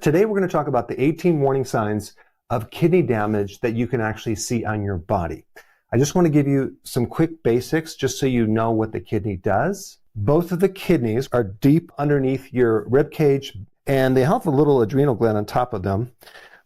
Today we're going to talk about the 18 warning signs of kidney damage that you can actually see on your body. I just want to give you some quick basics just so you know what the kidney does. Both of the kidneys are deep underneath your rib cage and they have a little adrenal gland on top of them,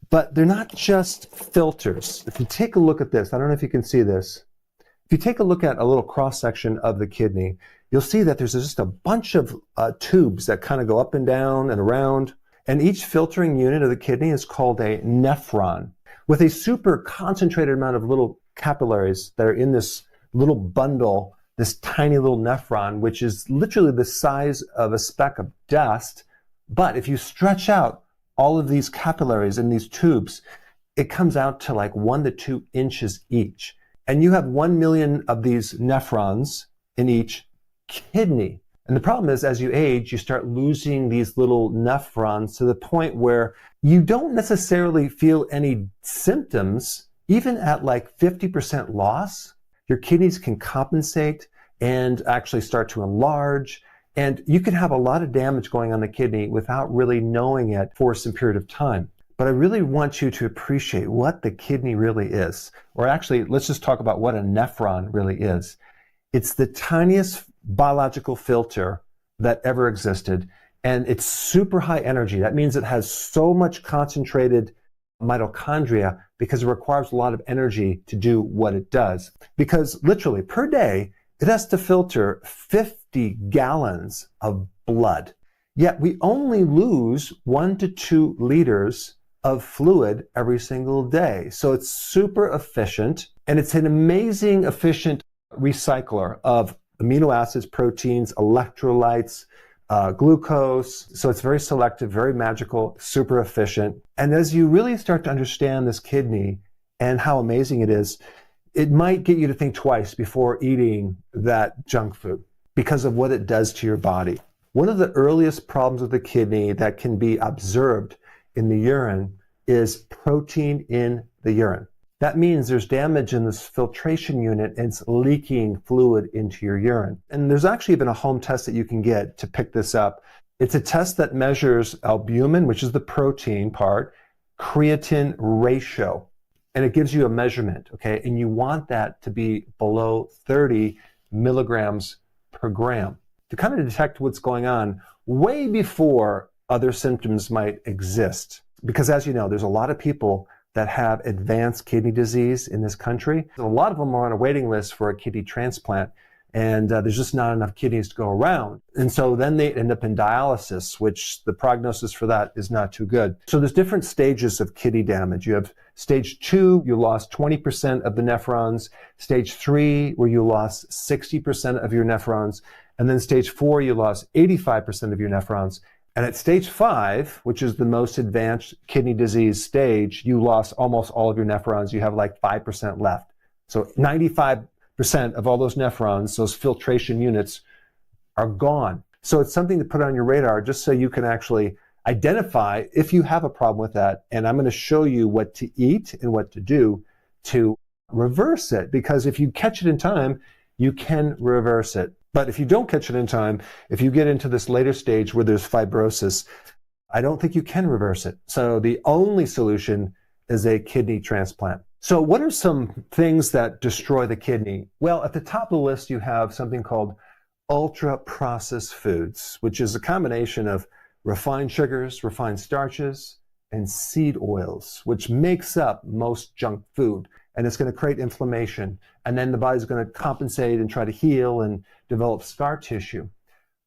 but they're not just filters. If you take a look at this, I don't know if you can see this. If you take a look at a little cross section of the kidney, you'll see that there's just a bunch of tubes that kind of go up and down and around. And each filtering unit of the kidney is called a nephron, with a super concentrated amount of little capillaries that are in this little bundle, this tiny little nephron, which is literally the size of a speck of dust. But if you stretch out all of these capillaries in these tubes, it comes out to like 1 to 2 inches each. And you have 1 million of these nephrons in each kidney. And the problem is, as you age, you start losing these little nephrons to the point where you don't necessarily feel any symptoms. Even at like 50% loss, your kidneys can compensate and actually start to enlarge. And you can have a lot of damage going on the kidney without really knowing it for some period of time. But I really want you to appreciate what the kidney really is. Or actually, let's just talk about what a nephron really is. It's the tiniest biological filter that ever existed, and it's super high energy. That means it has so much concentrated mitochondria because it requires a lot of energy to do what it does. Because literally per day, it has to filter 50 gallons of blood. Yet we only lose 1 to 2 liters of fluid every single day. So it's super efficient, and it's an amazing efficient recycler of amino acids, proteins, electrolytes, glucose. So it's very selective, very magical, super efficient. And as you really start to understand this kidney and how amazing it is, it might get you to think twice before eating that junk food because of what it does to your body. One of the earliest problems with the kidney that can be observed in the urine is protein in the urine. That means there's damage in this filtration unit and it's leaking fluid into your urine. And there's actually been a home test that you can get to pick this up. It's a test that measures albumin, which is the protein part, creatine ratio, and it gives you a measurement, okay? And you want that to be below 30 milligrams per gram to kind of detect what's going on way before other symptoms might exist. Because as you know, there's a lot of people that have advanced kidney disease in this country. A lot of them are on a waiting list for a kidney transplant, and there's just not enough kidneys to go around. And so then they end up in dialysis, which the prognosis for that is not too good. So there's different stages of kidney damage. You have stage 2, you lost 20% of the nephrons, stage 3, where you lost 60% of your nephrons, and then stage 4, you lost 85% of your nephrons. And at stage 5, which is the most advanced kidney disease stage, you lost almost all of your nephrons. You have like 5% left. So 95% of all those nephrons, those filtration units, are gone. So it's something to put on your radar just so you can actually identify if you have a problem with that. And I'm going to show you what to eat and what to do to reverse it. Because if you catch it in time, you can reverse it. But if you don't catch it in time, if you get into this later stage where there's fibrosis, I don't think you can reverse it. So the only solution is a kidney transplant. So what are some things that destroy the kidney? Well, at the top of the list, you have something called ultra-processed foods, which is a combination of refined sugars, refined starches, and seed oils, which makes up most junk food. And it's going to create inflammation. And then the body's going to compensate and try to heal and develop scar tissue.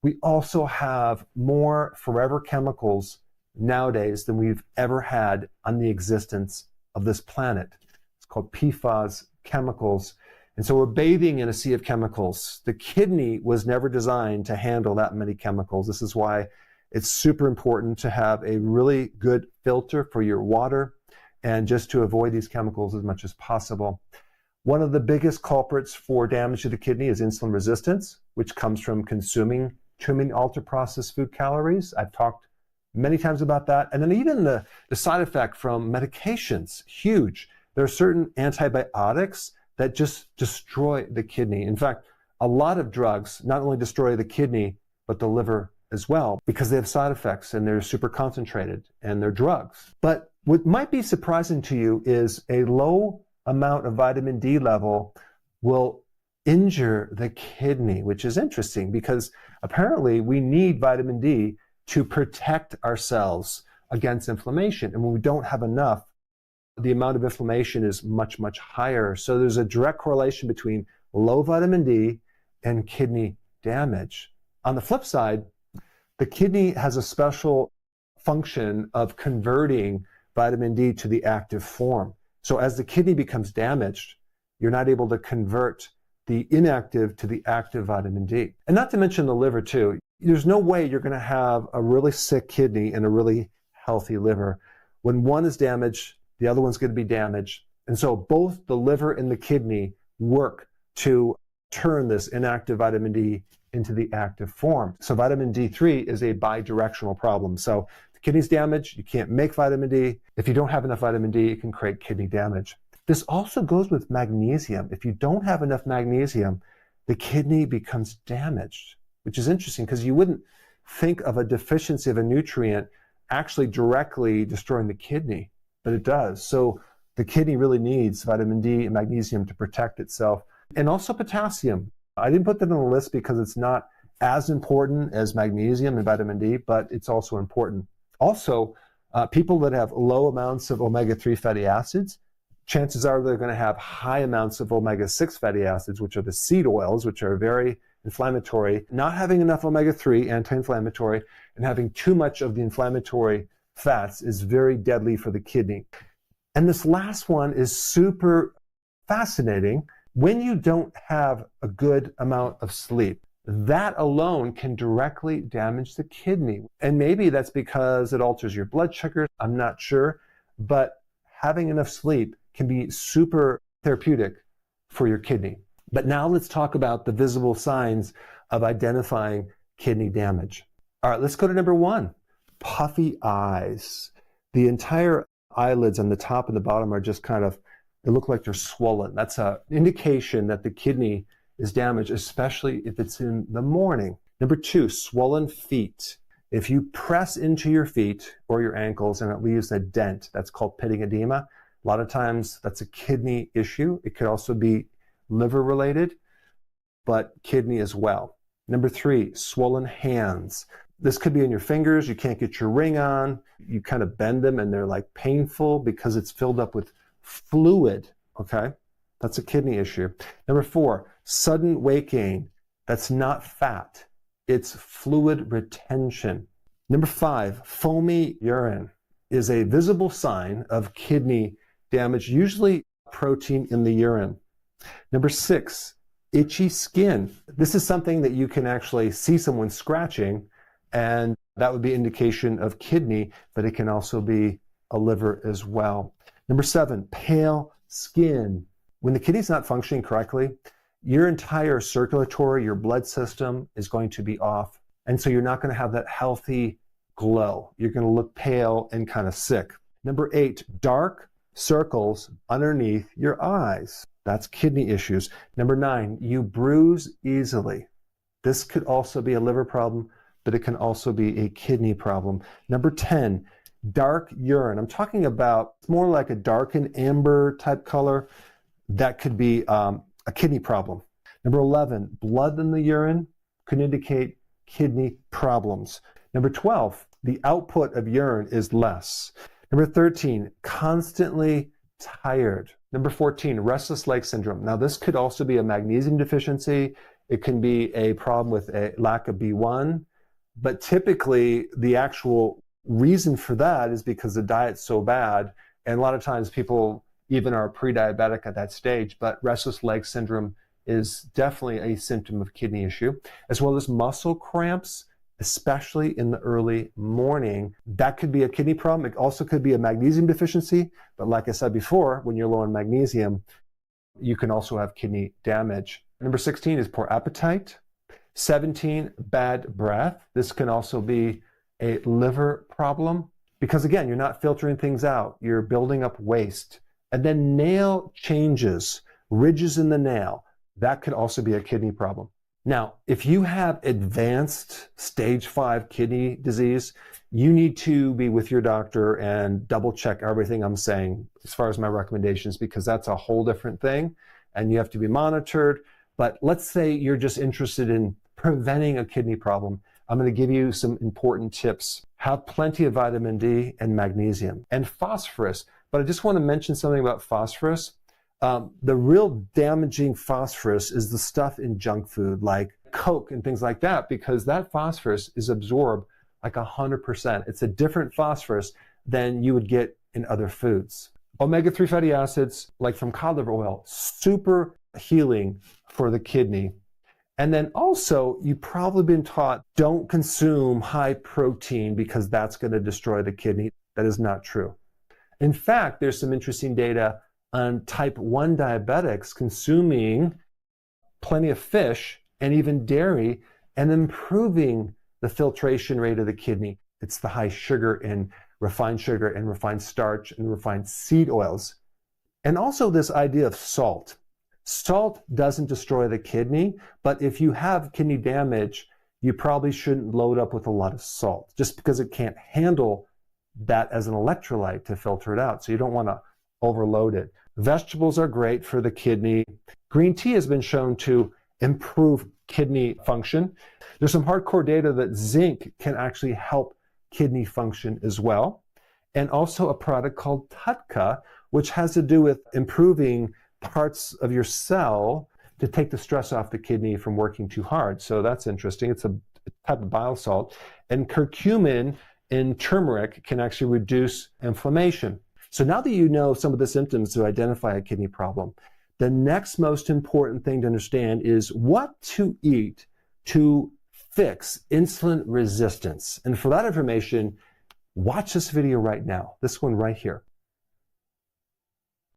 We also have more forever chemicals nowadays than we've ever had on the existence of this planet. It's called PFAS chemicals. And so we're bathing in a sea of chemicals. The kidney was never designed to handle that many chemicals. This is why it's super important to have a really good filter for your water and just to avoid these chemicals as much as possible. One of the biggest culprits for damage to the kidney is insulin resistance, which comes from consuming too many ultra-processed food calories. I've talked many times about that. And then even the side effect from medications, huge. There are certain antibiotics that just destroy the kidney. In fact, a lot of drugs not only destroy the kidney, but the liver as well because they have side effects and they're super concentrated and they're drugs. But what might be surprising to you is a low amount of vitamin D level will injure the kidney, which is interesting because apparently we need vitamin D to protect ourselves against inflammation. And when we don't have enough, the amount of inflammation is much, much higher. So there's a direct correlation between low vitamin D and kidney damage. On the flip side, the kidney has a special function of converting vitamin D to the active form. So as the kidney becomes damaged, you're not able to convert the inactive to the active vitamin D. And not to mention the liver too. There's no way you're going to have a really sick kidney and a really healthy liver. When one is damaged, the other one's going to be damaged. And so both the liver and the kidney work to turn this inactive vitamin D into the active form. So vitamin D3 is a bidirectional problem. So if the kidney's damaged, you can't make vitamin D. If you don't have enough vitamin D, it can create kidney damage. This also goes with magnesium. If you don't have enough magnesium, the kidney becomes damaged, which is interesting because you wouldn't think of a deficiency of a nutrient actually directly destroying the kidney, but it does. So the kidney really needs vitamin D and magnesium to protect itself. And also potassium. I didn't put that on the list because it's not as important as magnesium and vitamin D, but it's also important. Also, people that have low amounts of omega-3 fatty acids, chances are they're going to have high amounts of omega-6 fatty acids, which are the seed oils, which are very inflammatory. Not having enough omega-3, anti-inflammatory, and having too much of the inflammatory fats is very deadly for the kidney. And this last one is super fascinating. When you don't have a good amount of sleep, that alone can directly damage the kidney. And maybe that's because it alters your blood sugar. I'm not sure. But having enough sleep can be super therapeutic for your kidney. But now let's talk about the visible signs of identifying kidney damage. All right, let's go to number one, puffy eyes. The entire eyelids on the top and the bottom are just kind of, they look like they're swollen. That's an indication that the kidney is damaged, especially if it's in the morning. Number two, swollen feet. If you press into your feet or your ankles and it leaves a dent, that's called pitting edema. A lot of times that's a kidney issue. It could also be liver related, but kidney as well. Number three, swollen hands. This could be in your fingers. You can't get your ring on. You kind of bend them and they're like painful because it's filled up with fluid, okay? That's a kidney issue. Number four, sudden weight gain. That's not fat. It's fluid retention. Number five, foamy urine is a visible sign of kidney damage, usually protein in the urine. Number six, itchy skin. This is something that you can actually see someone scratching, and that would be indication of kidney, but it can also be a liver as well. Number seven, pale skin. When the kidney's not functioning correctly, your entire circulatory, your blood system is going to be off. And so you're not going to have that healthy glow. You're going to look pale and kind of sick. Number eight, dark circles underneath your eyes. That's kidney issues. Number nine, you bruise easily. This could also be a liver problem, but it can also be a kidney problem. Number 10, dark urine. I'm talking about more like a darkened amber type color. That could be a kidney problem. Number 11, blood in the urine could indicate kidney problems. Number 12, the output of urine is less. Number 13, constantly tired. Number 14, restless leg syndrome. Now this could also be a magnesium deficiency. It can be a problem with a lack of B1, but typically the actual reason for that is because the diet's so bad. And a lot of times people even are pre-diabetic at that stage, but restless leg syndrome is definitely a symptom of kidney issue, as well as muscle cramps, especially in the early morning. That could be a kidney problem. It also could be a magnesium deficiency, but like I said before, when you're low in magnesium, you can also have kidney damage. Number 16 is poor appetite. 17, bad breath. This can also be a liver problem because again, you're not filtering things out. You're building up waste. And then nail changes, ridges in the nail. That could also be a kidney problem. Now, if you have advanced stage 5 kidney disease, you need to be with your doctor and double check everything I'm saying as far as my recommendations, because that's a whole different thing and you have to be monitored. But let's say you're just interested in preventing a kidney problem. I'm going to give you some important tips. Have plenty of vitamin D and magnesium and phosphorus. But I just want to mention something about phosphorus. The real damaging phosphorus is the stuff in junk food like Coke and things like that, because that phosphorus is absorbed like 100%. It's a different phosphorus than you would get in other foods. Omega-3 fatty acids, like from cod liver oil, super healing for the kidney. And then also, you've probably been taught, don't consume high protein because that's going to destroy the kidney. That is not true. In fact, there's some interesting data on type 1 diabetics consuming plenty of fish and even dairy and improving the filtration rate of the kidney. It's the high sugar and refined starch and refined seed oils. And also this idea of salt. Salt doesn't destroy the kidney, but if you have kidney damage, you probably shouldn't load up with a lot of salt just because it can't handle that as an electrolyte to filter it out. So you don't want to overload it. Vegetables are great for the kidney. Green tea has been shown to improve kidney function. There's some hardcore data that zinc can actually help kidney function as well. And also a product called TUDCA, which has to do with improving parts of your cell to take the stress off the kidney from working too hard. So that's interesting. It's a type of bile salt. And curcumin in turmeric can actually reduce inflammation. So now that you know some of the symptoms to identify a kidney problem, the next most important thing to understand is what to eat to fix insulin resistance. And for that information, watch this video right now, this one right here.